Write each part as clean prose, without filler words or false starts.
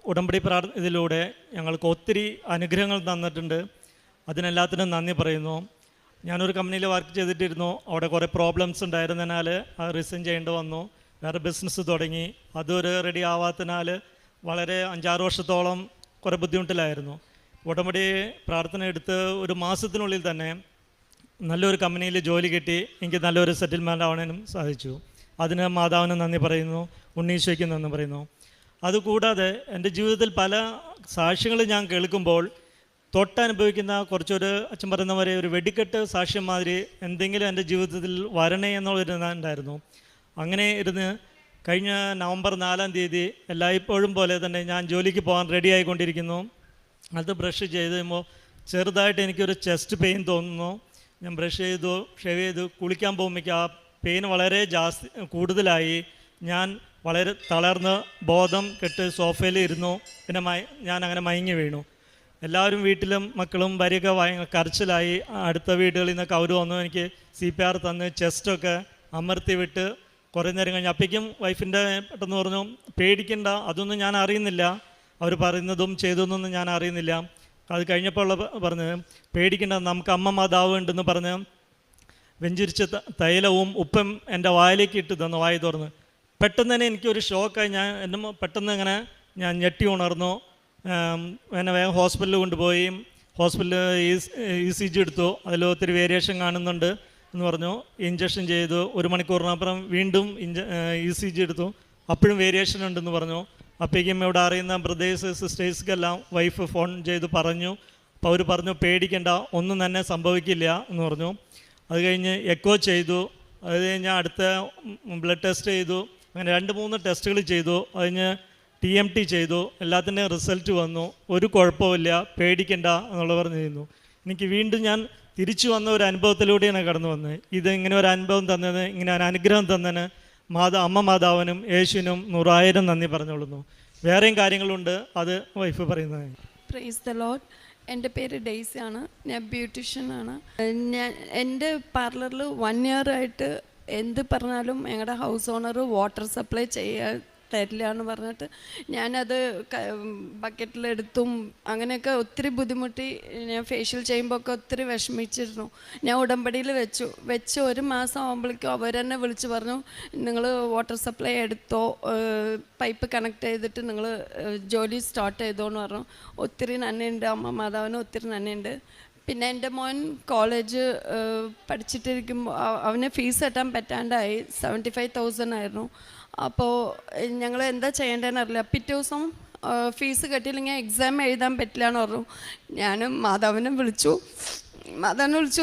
ഉടമ്പടി ഇതിലൂടെ ഞങ്ങൾക്ക് ഒത്തിരി അനുഗ്രഹങ്ങൾ തന്നിട്ടുണ്ട്. അതിനെല്ലാത്തിനും നന്ദി പറയുന്നു. ഞാനൊരു കമ്പനിയിൽ വർക്ക് ചെയ്തിട്ടിരുന്നു. അവിടെ കുറേ പ്രോബ്ലംസ് ഉണ്ടായിരുന്നതിനാൽ അത് റിസൈൻ ചെയ്യേണ്ടി വന്നു. വേറെ ബിസിനസ് തുടങ്ങി. അതൊരു റെഡി ആവാത്തതിനാൽ വളരെ 5-6 വർഷത്തോളം കുറേ ബുദ്ധിമുട്ടിലായിരുന്നു. ഉടമ്പടി പ്രാർത്ഥന എടുത്ത് ഒരു മാസത്തിനുള്ളിൽ തന്നെ നല്ലൊരു കമ്പനിയിൽ ജോലി കിട്ടി. എനിക്ക് നല്ലൊരു സെറ്റിൽമെൻ്റ് ആവാനും സാധിച്ചു. അതിന് മാതാവിന് നന്ദി പറയുന്നു, ഉണ്ണീശോയ്ക്ക് നന്ദി പറയുന്നു. അതുകൂടാതെ എൻ്റെ ജീവിതത്തിൽ പല സാക്ഷ്യങ്ങൾ ഞാൻ കേൾക്കുമ്പോൾ തൊട്ടനുഭവിക്കുന്ന കുറച്ചൊരു അച്ഛൻ പറയുന്ന പോലെ ഒരു വെടിക്കെട്ട് സാക്ഷ്യം മാതിരി എന്തെങ്കിലും എൻ്റെ ജീവിതത്തിൽ വരണേ എന്നുള്ളൊരു ഉണ്ടായിരുന്നു. അങ്ങനെ ഇരുന്ന് കഴിഞ്ഞ നവംബർ 4-ാം തീയതി എല്ലായ്പ്പോഴും പോലെ തന്നെ ഞാൻ ജോലിക്ക് പോകാൻ റെഡി ആയിക്കൊണ്ടിരിക്കുന്നു. അത് ബ്രഷ് ചെയ്ത് കഴിയുമ്പോൾ ചെറുതായിട്ട് എനിക്കൊരു ചെസ്റ്റ് പെയിൻ തോന്നുന്നു. ഞാൻ ബ്രഷ് ചെയ്തു, ഷേവ് ചെയ്തു, കുളിക്കാൻ പോകുമ്പോഴേക്കും ആ പെയിൻ വളരെ കൂടുതലായി. ഞാൻ വളരെ തളർന്ന് ബോധം കെട്ട് സോഫയിൽ ഇരുന്നു. പിന്നെ ഞാൻ അങ്ങനെ മയങ്ങി വീണു. എല്ലാവരും വീട്ടിലും മക്കളും ഭാര്യയൊക്കെ കരച്ചിലായി. അടുത്ത വീടുകളിൽ നിന്നൊക്കെ അവർ വന്നു എനിക്ക് CPR തന്ന് ചെസ്റ്റൊക്കെ അമർത്തി വിട്ട് കുറേ നേരം കഴിഞ്ഞ് അപ്പോഴേക്കും വൈഫിൻ്റെ പെട്ടെന്ന് പറഞ്ഞു, പേടിക്കണ്ട, അതൊന്നും ഞാൻ അറിയുന്നില്ല, അവർ പറയുന്നതും ചെയ്തതൊന്നും ഞാൻ അറിയുന്നില്ല. അത് കഴിഞ്ഞപ്പോൾ പറഞ്ഞ് പേടിക്കണ്ട, നമുക്ക് അമ്മ മാതാവ് ഉണ്ടെന്ന് പറഞ്ഞ് വെഞ്ചിരിച്ച തൈലവും ഉപ്പും എൻ്റെ വായിലേക്ക് ഇട്ട് തന്നു, വായി തുറന്ന്. പെട്ടെന്ന് തന്നെ എനിക്കൊരു ഷോക്കായി. എന്നെ പെട്ടെന്ന് ഇങ്ങനെ ഞാൻ ഞെട്ടി ഉണർന്നു. എന്നെ വേഗം ഹോസ്പിറ്റലിൽ കൊണ്ടുപോയി. ഹോസ്പിറ്റലിൽ ECG എടുത്തു. അതിൽ ഒത്തിരി വേരിയേഷൻ കാണുന്നുണ്ട് എന്ന് പറഞ്ഞു. ഇഞ്ചക്ഷൻ ചെയ്തു. 1 മണിക്കൂറിനപ്പുറം വീണ്ടും ECG എടുത്തു. അപ്പോഴും വേരിയേഷൻ ഉണ്ടെന്ന് പറഞ്ഞു. അപ്പോഴേക്കും ഇവിടെ അറിയുന്ന ബ്രദേഴ്സ് സിസ്റ്റേഴ്സ്ക്കെല്ലാം വൈഫ് ഫോൺ ചെയ്ത് പറഞ്ഞു. അപ്പോൾ അവർ പറഞ്ഞു പേടിക്കണ്ട, ഒന്നും തന്നെ സംഭവിക്കില്ല എന്ന് പറഞ്ഞു. അത് കഴിഞ്ഞ് എക്കോ ചെയ്തു. അത് കഴിഞ്ഞ് അടുത്ത ബ്ലഡ് ടെസ്റ്റ് ചെയ്തു. അങ്ങനെ 2-3 ടെസ്റ്റുകൾ ചെയ്തു. അതിന് TMT ചെയ്തു. എല്ലാത്തിൻ്റെയും റിസൾട്ട് വന്നു. ഒരു കുഴപ്പമില്ല, പേടിക്കണ്ട എന്നുള്ള പറഞ്ഞിരുന്നു. എനിക്ക് വീണ്ടും ഞാൻ തിരിച്ചു വന്ന ഒരു അനുഭവത്തിലൂടെയാണ് കടന്നു വന്നത്. ഇത് ഇങ്ങനെ ഒരു അനുഭവം തന്നതിന്, ഇങ്ങനെ ഒരു അനുഗ്രഹം തന്നതിന് അമ്മ മാതാവിനും യേശുവിനും 100,000 നന്ദി പറഞ്ഞുകൊള്ളുന്നു. വേറെയും കാര്യങ്ങളുണ്ട്, അത് വൈഫ് പറയുന്നത്. Praise the Lord. എൻ്റെ പേര് ഡെയ്സിയാണ്. ഞാൻ ബ്യൂട്ടീഷ്യനാണ്. എൻ്റെ പാർലറിൽ 1 ഇയർ ആയിട്ട് എന്ത് പറഞ്ഞാലും ഞങ്ങളുടെ ഹൗസ് ഓണർ വാട്ടർ സപ്ലൈ തരില്ല എന്ന് പറഞ്ഞിട്ട് ഞാനത് ബക്കറ്റിലെടുത്തും അങ്ങനെയൊക്കെ ഒത്തിരി ബുദ്ധിമുട്ടി. ഞാൻ ഫേഷ്യൽ ചെയ്യുമ്പോൾ ഒക്കെ ഒത്തിരി വിഷമിച്ചിരുന്നു. ഞാൻ ഉടമ്പടിയിൽ വെച്ച് 1 മാസം ആകുമ്പോഴേക്കും അവർ തന്നെ വിളിച്ച് പറഞ്ഞു, നിങ്ങൾ വാട്ടർ സപ്ലൈ എടുത്തോ, പൈപ്പ് കണക്ട് ചെയ്തിട്ട് നിങ്ങൾ ജോലി സ്റ്റാർട്ട് ചെയ്തോ എന്ന് പറഞ്ഞു. ഒത്തിരി നന്ദിയുണ്ട്, അമ്മ മാതാവിന് ഒത്തിരി നന്ദിയുണ്ട്. പിന്നെ എൻ്റെ മോൻ കോളേജ് പഠിച്ചിട്ടിരിക്കുമ്പോൾ അവന് ഫീസ് കെട്ടാൻ പറ്റാണ്ടായി. 75,000 ആയിരുന്നു. അപ്പോൾ ഞങ്ങൾ എന്താ ചെയ്യേണ്ടതെന്ന് അറിയില്ല. പിറ്റേ ദിവസം ഫീസ് കെട്ടിയില്ലെങ്കിൽ എക്സാം എഴുതാൻ പറ്റില്ല എന്ന് പറഞ്ഞു. ഞാൻ മാതാവിനെ വിളിച്ചു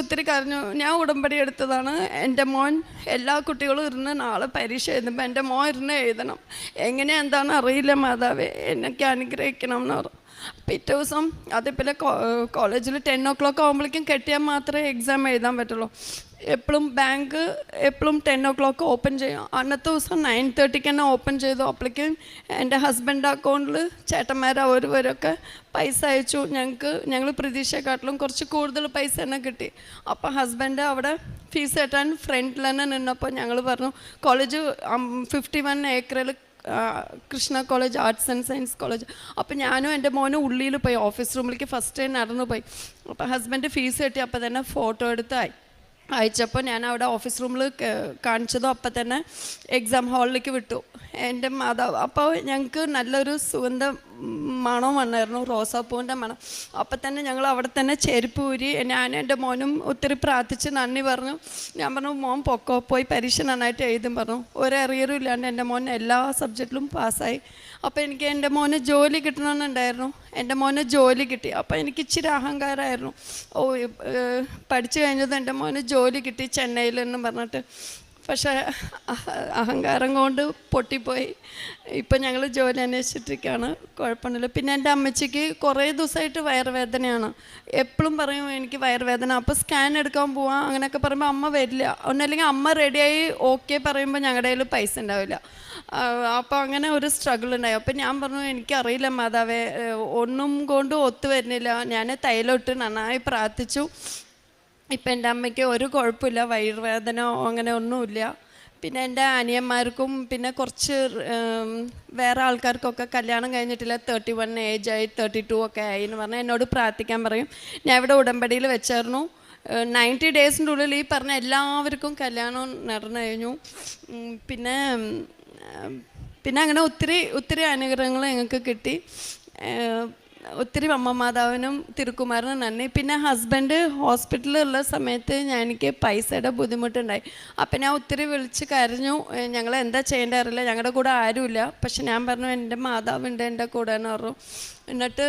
ഒത്തിരി കരഞ്ഞു. ഞാൻ ഉടമ്പടി എടുത്തതാണ്. എൻ്റെ മോൻ എല്ലാ കുട്ടികളും ഇരുന്ന് നാളെ പരീക്ഷ എഴുതുമ്പോൾ എൻ്റെ മോൻ ഇരുന്ന് എഴുതണം. എങ്ങനെയാ എന്താണെന്ന് അറിയില്ല, മാതാവേ എനിക്ക് അനുഗ്രഹിക്കണം എന്ന് പറഞ്ഞു. പിറ്റേ ദിവസം അതേപോലെ കോളേജിൽ 10 o'clock ആകുമ്പോഴേക്കും കെട്ടിയാൽ മാത്രമേ എക്സാം എഴുതാൻ പറ്റുള്ളൂ. ബാങ്ക് എപ്പോഴും 10 o'clock ഓപ്പൺ ചെയ്യും. അന്നത്തെ ദിവസം 9:30 തന്നെ ഓപ്പൺ ചെയ്തു. അപ്പോഴേക്കും എൻ്റെ ഹസ്ബൻഡ് അക്കൗണ്ടിൽ ചേട്ടന്മാർ അവരൊക്കെ പൈസ അയച്ചു. ഞങ്ങൾ പ്രതീക്ഷയെക്കാട്ടിലും കുറച്ച് കൂടുതൽ പൈസ തന്നെ കിട്ടി. അപ്പോൾ ഹസ്ബൻഡ് അവിടെ ഫീസ് കെട്ടാൻ ഫ്രണ്ടിൽ തന്നെ നിന്നപ്പോൾ ഞങ്ങൾ പറഞ്ഞു, കോളേജ് 51 ഏക്കറിൽ Krishna college, arts and science college. അപ്പോൾ ഞാനും എൻ്റെ മോനും ഉള്ളിൽ പോയി, ഓഫീസ് റൂമിലേക്ക് ഫസ്റ്റ് ടൈം നടന്നു പോയി. അപ്പോൾ ഹസ്ബൻഡ് ഫീസ് കെട്ടി അപ്പോൾ തന്നെ ഫോട്ടോ എടുത്ത് അയച്ചപ്പോൾ ഞാൻ അവിടെ ഓഫീസ് റൂമിൽ കാണിച്ചതും അപ്പം തന്നെ എക്സാം ഹാളിലേക്ക് വിട്ടു എൻ്റെ മാതാവ്. അപ്പോൾ ഞങ്ങൾക്ക് നല്ലൊരു സുഗന്ധ മണം വന്നായിരുന്നു, റോസാപ്പൂവിൻ്റെ മണം. അപ്പം തന്നെ ഞങ്ങൾ അവിടെ തന്നെ ചെരുപ്പ് ഊരി ഞാനും എൻ്റെ മോനും ഒത്തിരി പ്രാർത്ഥിച്ച് നന്ദി പറഞ്ഞു. ഞാൻ പറഞ്ഞു, മോൻ പൊക്കോ, പോയി പരീക്ഷ നന്നായിട്ട് എഴുതും പറഞ്ഞു. ഒരു എറിയറും ഇല്ലാണ്ട് എൻ്റെ മോൻ എല്ലാ സബ്ജക്റ്റിലും പാസ്സായി. അപ്പോൾ എനിക്ക് എൻ്റെ മോന് ജോലി കിട്ടണമെന്നുണ്ടായിരുന്നു. എൻ്റെ മോന് ജോലി കിട്ടി. അപ്പോൾ എനിക്ക് ഇച്ചിരി അഹങ്കാരമായിരുന്നു. പഠിച്ചു കഴിഞ്ഞത് എൻ്റെ മോന് ജോലി കിട്ടി ചെന്നൈയിലെന്ന് പറഞ്ഞിട്ട്. പക്ഷേ അഹങ്കാരം കൊണ്ട് പൊട്ടിപ്പോയി. ഇപ്പം ഞങ്ങൾ ജോലി അന്വേഷിച്ചിട്ടിരിക്കുകയാണ്, കുഴപ്പമൊന്നുമില്ല. പിന്നെ എൻ്റെ അമ്മച്ചിക്ക് കുറേ ദിവസമായിട്ട് വയറുവേദനയാണ്. എപ്പോഴും പറയും എനിക്ക് വയറുവേദന. അപ്പോൾ സ്കാൻ എടുക്കാൻ പോവാം അങ്ങനെയൊക്കെ പറയുമ്പോൾ അമ്മ വരില്ല. ഒന്നല്ലെങ്കിൽ അമ്മ റെഡിയായി ഓക്കെ പറയുമ്പോൾ ഞങ്ങളുടെ കയ്യിൽ പൈസ ഉണ്ടാവില്ല. അപ്പോൾ അങ്ങനെ ഒരു സ്ട്രഗിൾ ഉണ്ടായി. അപ്പോൾ ഞാൻ പറഞ്ഞു, എനിക്കറിയില്ല മാതാവേ, ഒന്നും കൊണ്ട് ഒത്തു വരുന്നില്ല. ഞാൻ തൈലോട്ട് നന്നായി പ്രാർത്ഥിച്ചു. ഇപ്പം എൻ്റെ അമ്മയ്ക്ക് ഒരു കുഴപ്പമില്ല, വയറുവേദന അങ്ങനെ ഒന്നുമില്ല. പിന്നെ എൻ്റെ അനിയന്മാർക്കും പിന്നെ കുറച്ച് വേറെ ആൾക്കാർക്കൊക്കെ കല്യാണം കഴിഞ്ഞിട്ടില്ല, 31 ഏജായി, 32 ഒക്കെ ആയി എന്ന് പറഞ്ഞാൽ എന്നോട് പ്രാർത്ഥിക്കാൻ പറയും. ഞാൻ ഇവിടെ ഉടമ്പടിയിൽ വെച്ചായിരുന്നു. 90 ഡേയ്സിൻ്റെ ഉള്ളിൽ ഈ പറഞ്ഞ എല്ലാവർക്കും കല്യാണം നടന്നു കഴിഞ്ഞു. പിന്നെ പിന്നെ അങ്ങനെ ഒത്തിരി അനുഗ്രഹങ്ങൾ ഞങ്ങൾക്ക് കിട്ടി. ഒത്തിരി അമ്മ മാതാവിനും തിരുക്കുമാരനും നന്ദി. പിന്നെ ഹസ്ബൻഡ് ഹോസ്പിറ്റലിലുള്ള സമയത്ത് എനിക്ക് പൈസയുടെ ബുദ്ധിമുട്ടുണ്ടായി. അപ്പം ഞാൻ ഒത്തിരി വിളിച്ച് കരഞ്ഞു. ഞങ്ങൾ എന്താ ചെയ്യേണ്ടത് അറിയില്ല, ഞങ്ങളുടെ കൂടെ ആരുമില്ല. പക്ഷെ ഞാൻ പറഞ്ഞു എൻ്റെ മാതാവുണ്ട് എൻ്റെ കൂടെ എന്ന് പറഞ്ഞു. എന്നിട്ട്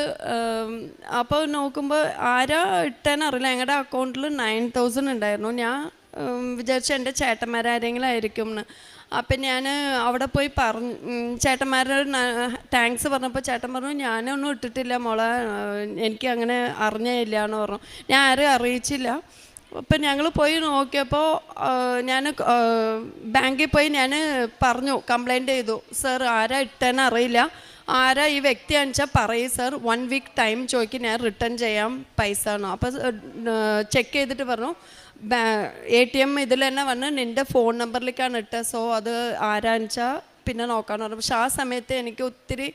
അപ്പോൾ നോക്കുമ്പോൾ ആരാ ഇട്ടേന്നറിയില്ല, ഞങ്ങളുടെ അക്കൗണ്ടിൽ 9,000 ഉണ്ടായിരുന്നു. ഞാൻ വിചാരിച്ചു എൻ്റെ ചേട്ടന്മാരാരെങ്കിലും ആയിരിക്കും എന്ന്. അപ്പം ഞാൻ അവിടെ പോയി പറഞ്ഞു, ചേട്ടന്മാരോട് താങ്ക്സ് പറഞ്ഞപ്പോൾ ചേട്ടൻ പറഞ്ഞു ഞാനൊന്നും ഇട്ടിട്ടില്ല മോളെ, എനിക്ക് അങ്ങനെ അറിഞ്ഞില്ല എന്ന് പറഞ്ഞു. ഞാൻ ആരും അറിയിച്ചില്ല. അപ്പം ഞങ്ങൾ പോയി നോക്കിയപ്പോൾ ഞാൻ ബാങ്കിൽ പോയി ഞാൻ പറഞ്ഞു, കംപ്ലൈൻറ്റ് ചെയ്തു, സർ ആരാ ഇട്ടേന്ന് അറിയില്ല, ആരാ ഈ വ്യക്തി അണിച്ചാൽ പറയും സർ, 1 വീക്ക് ടൈം ചോദിക്കും, ഞാൻ റിട്ടേൺ ചെയ്യാം പൈസ എന്നോ. അപ്പോൾ ചെക്ക് ചെയ്തിട്ട് പറഞ്ഞു ATM ഇതിൽ തന്നെ വന്ന് നിൻ്റെ ഫോൺ നമ്പറിലേക്കാണ് ഇട്ടത്, സോ അത് ആരാച്ചാൽ പിന്നെ നോക്കാമെന്ന് പറഞ്ഞു. പക്ഷെ ആ സമയത്ത് എനിക്ക് ഒത്തിരി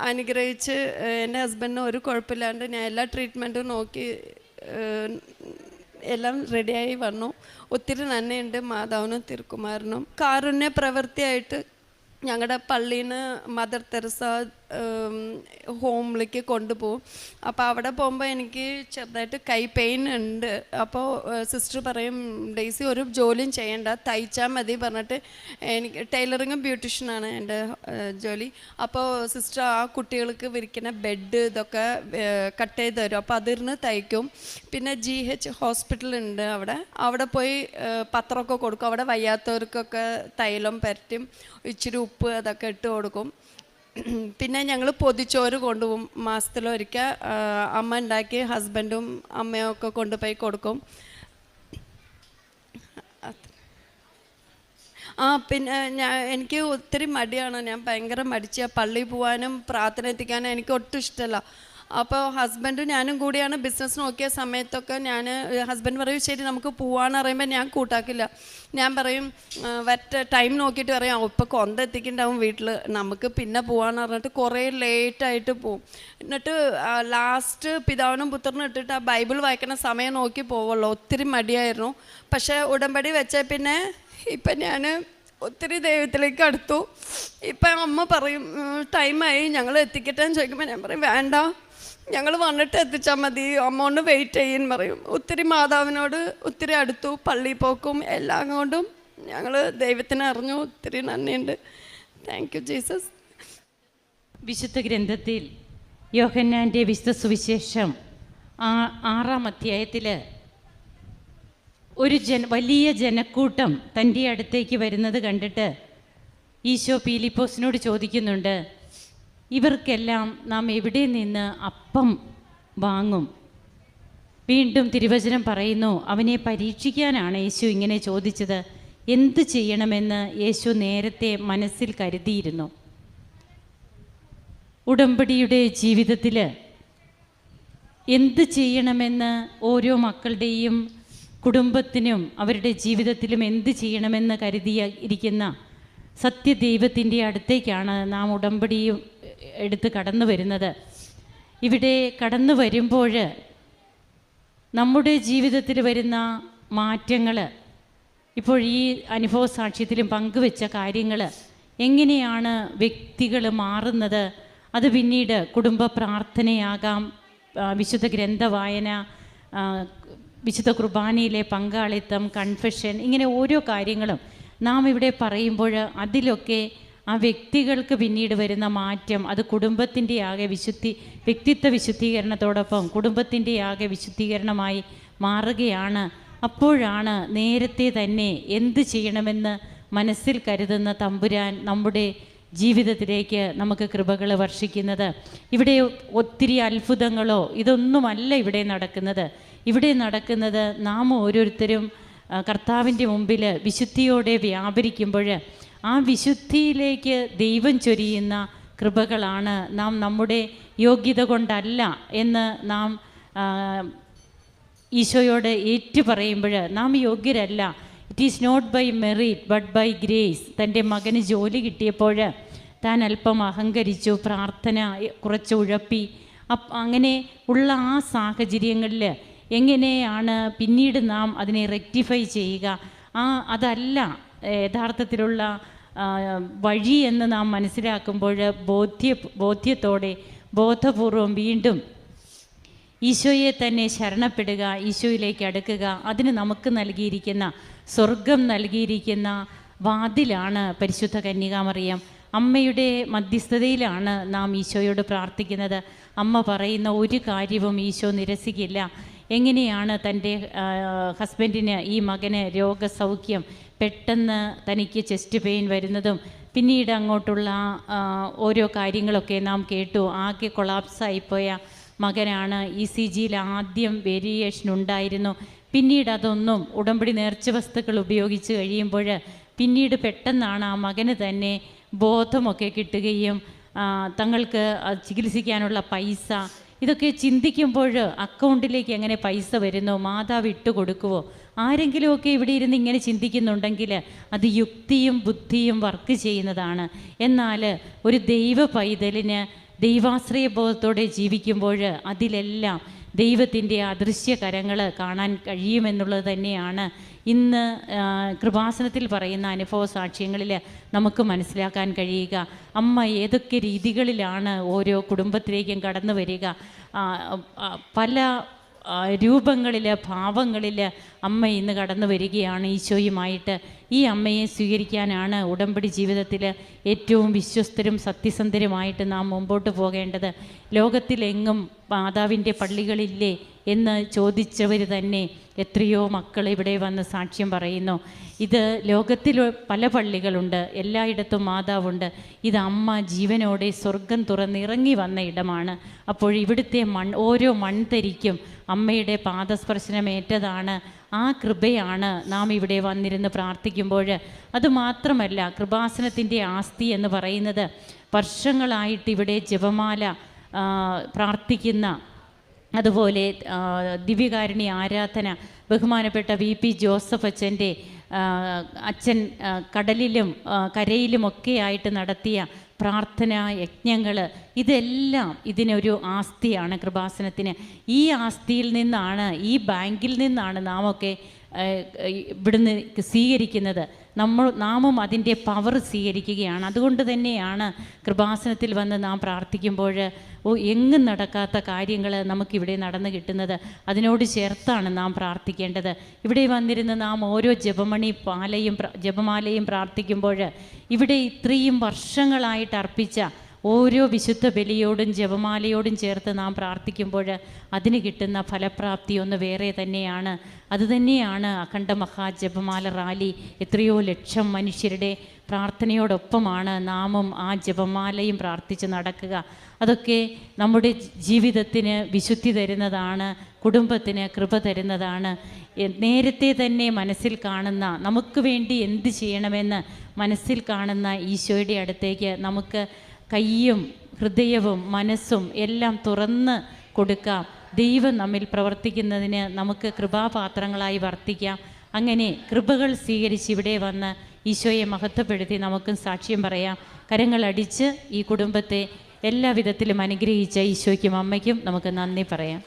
അനുഗ്രഹിച്ച് എൻ്റെ ഹസ്ബൻഡിന് ഒരു കുഴപ്പമില്ലാണ്ട് ഞാൻ എല്ലാ ട്രീറ്റ്മെൻറ്റും നോക്കി എല്ലാം റെഡിയായി വന്നു. ഒത്തിരി നന്ദിയുണ്ട് മാതാവിനും തിരുക്കുമാരനും. കാരുണ്യ പ്രവൃത്തിയായിട്ട് ഞങ്ങളുടെ പള്ളിയിൽ നിന്ന് മദർ തെരേസ ഹോമിലേക്ക് കൊണ്ടുപോകും. അപ്പോൾ അവിടെ പോകുമ്പോൾ എനിക്ക് ചെറുതായിട്ട് കൈ പെയിൻ ഉണ്ട്. അപ്പോൾ സിസ്റ്റർ പറയും ഡെയ്സി ഒരു ജോലിയും ചെയ്യണ്ട, തയ്ച്ചാൽ മതി പറഞ്ഞിട്ട്. എനിക്ക് ടൈലറിങ്ങും ബ്യൂട്ടീഷ്യനാണ് എൻ്റെ ജോലി. അപ്പോൾ സിസ്റ്റർ ആ കുട്ടികൾക്ക് വിരിക്കുന്ന ബെഡ് ഇതൊക്കെ കട്ട് ചെയ്ത് തരും. അപ്പോൾ അതിരുന്ന് തയ്ക്കും. പിന്നെ GH ഹോസ്പിറ്റലുണ്ട്, അവിടെ പോയി പത്രമൊക്കെ കൊടുക്കും. അവിടെ വയ്യാത്തവർക്കൊക്കെ തൈലം പരറ്റും, ഇച്ചിരി ഉപ്പ് അതൊക്കെ ഇട്ട് കൊടുക്കും. പിന്നെ ഞങ്ങൾ പൊതിച്ചോറ് കൊണ്ടുപോകും, മാസത്തിലൊരിക്കൽ അമ്മ ഉണ്ടാക്കി ഹസ്ബൻഡും അമ്മയും ഒക്കെ കൊണ്ടുപോയി കൊടുക്കും. പിന്നെ എനിക്ക് ഒത്തിരി മടിയാണ്, ഞാൻ ഭയങ്കര മടിച്ച, പള്ളിയിൽ പോകാനും പ്രാർത്ഥന എത്തിക്കാനും എനിക്ക് ഒട്ടും ഇഷ്ടമല്ല. അപ്പോൾ ഹസ്ബൻഡും ഞാനും കൂടിയാണ് ബിസിനസ് നോക്കിയ സമയത്തൊക്കെ ഹസ്ബൻഡ് പറയും ശരി നമുക്ക് പോവാന്ന് പറയുമ്പോൾ ഞാൻ കൂട്ടാക്കില്ല. ഞാൻ പറയും ടൈം നോക്കിയിട്ട് പറയാം ഇപ്പോൾ കൊന്ത എത്തിക്കുന്നുണ്ടാവും വീട്ടിൽ, നമുക്ക് പിന്നെ പോവാന്ന് പറഞ്ഞിട്ട് കുറേ ലേറ്റായിട്ട് പോവും. എന്നിട്ട് ലാസ്റ്റ് പിതാവിനും പുത്രനും ഇട്ടിട്ട് ആ ബൈബിൾ വായിക്കുന്ന സമയം നോക്കി പോവുള്ളൂ. ഒത്തിരി മടിയായിരുന്നു. പക്ഷേ ഉടമ്പടി വെച്ച പിന്നെ ഇപ്പം ഞാൻ ഒത്തിരി ദൈവത്തിലേക്ക് അടുത്തു. ഇപ്പം അമ്മ പറയും ടൈമായി ഞങ്ങൾ എത്തിക്കട്ടെ എന്ന് ചോദിക്കുമ്പോൾ ഞാൻ പറയും വേണ്ട, ഞങ്ങൾ വന്നിട്ട് എത്തിച്ചാൽ മതി, അമ്മ വെയിറ്റ് ചെയ്യുമെന്ന് പറയും. ഒത്തിരി മാതാവിനോട് ഒത്തിരി അടുത്തു, പള്ളി പോക്കും എല്ലാം കൊണ്ടും ഞങ്ങൾ ദൈവത്തിനെ അറിഞ്ഞു. ഒത്തിരി നന്ദിയുണ്ട്. Thank you Jesus. വിശുദ്ധ ഗ്രന്ഥത്തിൽ യോഹന്നാൻ്റെ വിശുദ്ധ സുവിശേഷം 6-ാം അധ്യായത്തിൽ ഒരു വലിയ ജനക്കൂട്ടം തൻ്റെ അടുത്തേക്ക് വരുന്നത് കണ്ടിട്ട് ഈശോ പീലിപ്പോസിനോട് ചോദിക്കുന്നുണ്ട്, ഇവർക്കെല്ലാം നാം എവിടെ നിന്ന് അപ്പം വാങ്ങും? വീണ്ടും തിരുവചനം പറയുന്നു, അവനെ പരീക്ഷിക്കാനാണ് യേശു ഇങ്ങനെ ചോദിച്ചത്. എന്ത് ചെയ്യണമെന്ന് യേശു നേരത്തെ മനസ്സിൽ കരുതിയിരുന്നു. ഉടമ്പടിയുടെ ജീവിതത്തിൽ എന്ത് ചെയ്യണമെന്ന് ഓരോ മക്കളുടെയും കുടുംബത്തിനും അവരുടെ ജീവിതത്തിലും എന്ത് ചെയ്യണമെന്ന് കരുതിയിരിക്കുന്ന സത്യദൈവത്തിൻ്റെ അടുത്തേക്കാണ് നാം ഉടമ്പടിയും എടുത്ത് കടന്നു വരുന്നത്. ഇവിടെ കടന്നു വരുമ്പോൾ നമ്മുടെ ജീവിതത്തിൽ വരുന്ന മാറ്റങ്ങൾ, ഇപ്പോൾ ഈ അനുഭവ സാക്ഷ്യത്തിലും പങ്കുവെച്ച കാര്യങ്ങൾ, എങ്ങനെയാണ് വ്യക്തികൾ മാറുന്നത്, അത് പിന്നീട് കുടുംബ പ്രാർത്ഥനയാകാം, വിശുദ്ധ ഗ്രന്ഥവായന, വിശുദ്ധ കുർബാനയിലെ പങ്കാളിത്തം, കൺഫെഷൻ, ഇങ്ങനെ ഓരോ കാര്യങ്ങളും നാം ഇവിടെ പറയുമ്പോൾ അതിലൊക്കെ ആ വ്യക്തികൾക്ക് പിന്നീട് വരുന്ന മാറ്റം അത് കുടുംബത്തിൻ്റെ ആകെ വ്യക്തിത്വ വിശുദ്ധീകരണത്തോടൊപ്പം കുടുംബത്തിൻ്റെ ആകെ വിശുദ്ധീകരണമായി മാറുകയാണ്. അപ്പോഴാണ് നേരത്തെ തന്നെ എന്ത് ചെയ്യണമെന്ന് മനസ്സിൽ കരുതുന്ന തമ്പുരാൻ നമ്മുടെ ജീവിതത്തിലേക്ക് നമുക്ക് കൃപകൾ വർഷിക്കുന്നത്. ഇവിടെ ഒത്തിരി അത്ഭുതങ്ങളോ ഇതൊന്നുമല്ല ഇവിടെ നടക്കുന്നത്. ഇവിടെ നടക്കുന്നത് നാം ഓരോരുത്തരും കർത്താവിൻ്റെ മുമ്പിൽ വിശുദ്ധിയോടെ വ്യാപരിക്കുമ്പോൾ ആ വിശുദ്ധിയിലേക്ക് ദൈവം ചൊരിയുന്ന കൃപകളാണ്. നാം നമ്മുടെ യോഗ്യത കൊണ്ടല്ല എന്ന് നാം ഈശോയോട് ഏറ്റുപറയുമ്പോൾ നാം യോഗ്യരല്ല, it is not by merit but by grace. തൻ്റെ മകന് ജോലി കിട്ടിയപ്പോൾ താൻ അല്പം അഹങ്കരിച്ചു, പ്രാർത്ഥന കുറച്ച് ഉഴപ്പി. അങ്ങനെ ഉള്ള ആ സാഹചര്യങ്ങളിൽ എങ്ങനെയാണ് പിന്നീട് നാം അതിനെ റെക്ടിഫൈ ചെയ്യുക? അതല്ല യഥാർത്ഥത്തിലുള്ള വഴി എന്ന് നാം മനസ്സിലാക്കുമ്പോൾ ബോധ്യത്തോടെ ബോധപൂർവം വീണ്ടും ഈശോയെ തന്നെ ശരണപ്പെടുക, ഈശോയിലേക്ക് അടുക്കുക. അതിന് നമുക്ക് നൽകിയിരിക്കുന്ന, സ്വർഗം നൽകിയിരിക്കുന്ന വാതിലാണ് പരിശുദ്ധ കന്യകാമറിയം. അമ്മയുടെ മധ്യസ്ഥതയിലാണ് നാം ഈശോയോട് പ്രാർത്ഥിക്കുന്നത്. അമ്മ പറയുന്ന ഒരു കാര്യവും ഈശോ നിരസിക്കില്ല. എങ്ങനെയാണ് തൻ്റെ ഹസ്ബൻഡിന്, ഈ മകന് രോഗസൗഖ്യം, പെട്ടെന്ന് തനിക്ക് ചെസ്റ്റ് പെയിൻ വരുന്നതും പിന്നീട് അങ്ങോട്ടുള്ള ഓരോ കാര്യങ്ങളൊക്കെ നാം കേട്ടു. ആകെ കൊളാപ്സായിപ്പോയ മകനാണ്. ECGയിൽ ആദ്യം വേരിയേഷൻ ഉണ്ടായിരുന്നു. പിന്നീട് അതൊന്നും ഉടമ്പടി നേർച്ച വസ്തുക്കൾ ഉപയോഗിച്ച് കഴിയുമ്പോൾ പിന്നീട് പെട്ടെന്നാണ് ആ മകന് തന്നെ ബോധമൊക്കെ കിട്ടുകയും തങ്ങൾക്ക് ചികിത്സിക്കാനുള്ള പൈസ, ഇതൊക്കെ ചിന്തിക്കുമ്പോൾ അക്കൗണ്ടിലേക്ക് എങ്ങനെ പൈസ വരുന്നു, മാതാവ് ഇട്ട് കൊടുക്കുവോ? ആരെങ്കിലുമൊക്കെ ഇവിടെ ഇരുന്ന് ഇങ്ങനെ ചിന്തിക്കുന്നുണ്ടെങ്കിൽ അത് യുക്തിയും ബുദ്ധിയും വർക്ക് ചെയ്യുന്നതാണ്. എന്നാൽ ഒരു ദൈവ പൈതലിന് ദൈവാശ്രയബോധത്തോടെ ജീവിക്കുമ്പോൾ അതിലെല്ലാം ദൈവത്തിൻ്റെ അദൃശ്യ കരങ്ങൾ കാണാൻ കഴിയുമെന്നുള്ളത് തന്നെയാണ് ഇന്ന് കൃപാസനത്തിൽ പറയുന്ന അനുഭവ സാക്ഷ്യങ്ങളിൽ നമുക്ക് മനസ്സിലാക്കാൻ കഴിയുക. അമ്മ ഏതൊക്കെ രീതികളിലാണ് ഓരോ കുടുംബത്തിലേക്കും കടന്നു വരിക. പല രൂപങ്ങളിൽ, ഭാവങ്ങളിൽ അമ്മ ഇന്ന് കടന്നു വരികയാണ് ഈശോയുമായിട്ട്. ഈ അമ്മയെ സ്വീകരിക്കാനാണ് ഉടമ്പടി ജീവിതത്തിൽ ഏറ്റവും വിശ്വസ്തരും സത്യസന്ധരുമായിട്ട് നാം മുമ്പോട്ട് പോകേണ്ടത്. ലോകത്തിലെങ്ങും മാതാവിൻ്റെ പള്ളികളില്ലേ എന്ന് ചോദിച്ചവർ തന്നെ എത്രയോ മക്കൾ ഇവിടെ വന്ന് സാക്ഷ്യം പറയുന്നു. ഇത് ലോകത്തിൽ പല പള്ളികളുണ്ട്, എല്ലായിടത്തും മാതാവുണ്ട്. ഇത് അമ്മ ജീവനോടെ സ്വർഗം തുറന്നിറങ്ങി വന്ന ഇടമാണ്. അപ്പോൾ ഇവിടുത്തെ ഓരോ മൺതരിക്കും അമ്മയുടെ പാദസ്പർശനമേറ്റതാണ്. ആ കൃപയാണ് നാം ഇവിടെ വന്നിരുന്ന് പ്രാർത്ഥിക്കുമ്പോൾ. അതുമാത്രമല്ല, കൃപാസനത്തിൻ്റെ ആസ്തി എന്ന് പറയുന്നത് വർഷങ്ങളായിട്ട് ഇവിടെ ജപമാല പ്രാർത്ഥിക്കുന്ന, അതുപോലെ ദിവ്യകാരുണ്യ ആരാധന ബഹുമാനപ്പെട്ട VP ജോസഫ് അച്ഛൻ്റെ അച്ഛൻ കടലിലും കരയിലുമൊക്കെ ആയിട്ട് നടത്തിയ പ്രാർത്ഥനാ യജ്ഞങ്ങൾ, ഇതെല്ലാം ഇതിനൊരു ആസ്തിയാണ് കൃപാസനത്തിന്. ഈ ആസ്തിയിൽ നിന്നാണ്, ഈ ബാങ്കിൽ നിന്നാണ് നാമൊക്കെ ഇവിടുന്ന് സ്വീകരിക്കുന്നത്. നാമും അതിൻ്റെ പവർ സ്വീകരിക്കുകയാണ്. അതുകൊണ്ട് തന്നെയാണ് കൃപാസനത്തിൽ വന്ന് നാം പ്രാർത്ഥിക്കുമ്പോൾ എങ്ങും നടക്കാത്ത കാര്യങ്ങൾ നമുക്കിവിടെ നടന്നു കിട്ടുന്നത്. അതിനോട് ചേർത്താണ് നാം പ്രാർത്ഥിക്കേണ്ടത്. ഇവിടെ വന്നിരുന്ന് നാം ഓരോ ജപമാലയും പ്രാർത്ഥിക്കുമ്പോൾ ഇവിടെ ഇത്രയും വർഷങ്ങളായിട്ട് അർപ്പിച്ച ഓരോ വിശുദ്ധ ബലിയോടും ജപമാലയോടും ചേർത്ത് നാം പ്രാർത്ഥിക്കുമ്പോൾ അതിന് കിട്ടുന്ന ഫലപ്രാപ്തി ഒന്ന് വേറെ തന്നെയാണ്. അതുതന്നെയാണ് അഖണ്ഡ മഹാജപമാല റാലി. എത്രയോ ലക്ഷം മനുഷ്യരുടെ പ്രാർത്ഥനയോടൊപ്പമാണ് നാമും ആ ജപമാലയും പ്രാർത്ഥിച്ച് നടക്കുക. അതൊക്കെ നമ്മുടെ ജീവിതത്തിന് വിശുദ്ധി തരുന്നതാണ്, കുടുംബത്തിന് കൃപ തരുന്നതാണ്. നേരത്തെ തന്നെ മനസ്സിൽ കാണുന്ന, നമുക്ക് വേണ്ടി എന്ത് ചെയ്യണമെന്ന് മനസ്സിൽ കാണുന്ന ഈശോയുടെ അടുത്തേക്ക് നമുക്ക് കയ്യും ഹൃദയവും മനസ്സും എല്ലാം തുറന്ന് കൊടുക്കാം. ദൈവം നമ്മിൽ പ്രവർത്തിക്കുന്നതിന് നമുക്ക് കൃപാപാത്രങ്ങളായി വർത്തിക്കാം. അങ്ങനെ കൃപകൾ സ്വീകരിച്ച് ഇവിടെ വന്ന് ഈശോയെ മഹത്വപ്പെടുത്തി നമുക്കും സാക്ഷ്യം പറയാം. കരങ്ങളടിച്ച് ഈ കുടുംബത്തെ എല്ലാ വിധത്തിലും അനുഗ്രഹിച്ച ഈശോയ്ക്കും അമ്മയ്ക്കും നമുക്ക് നന്ദി പറയാം.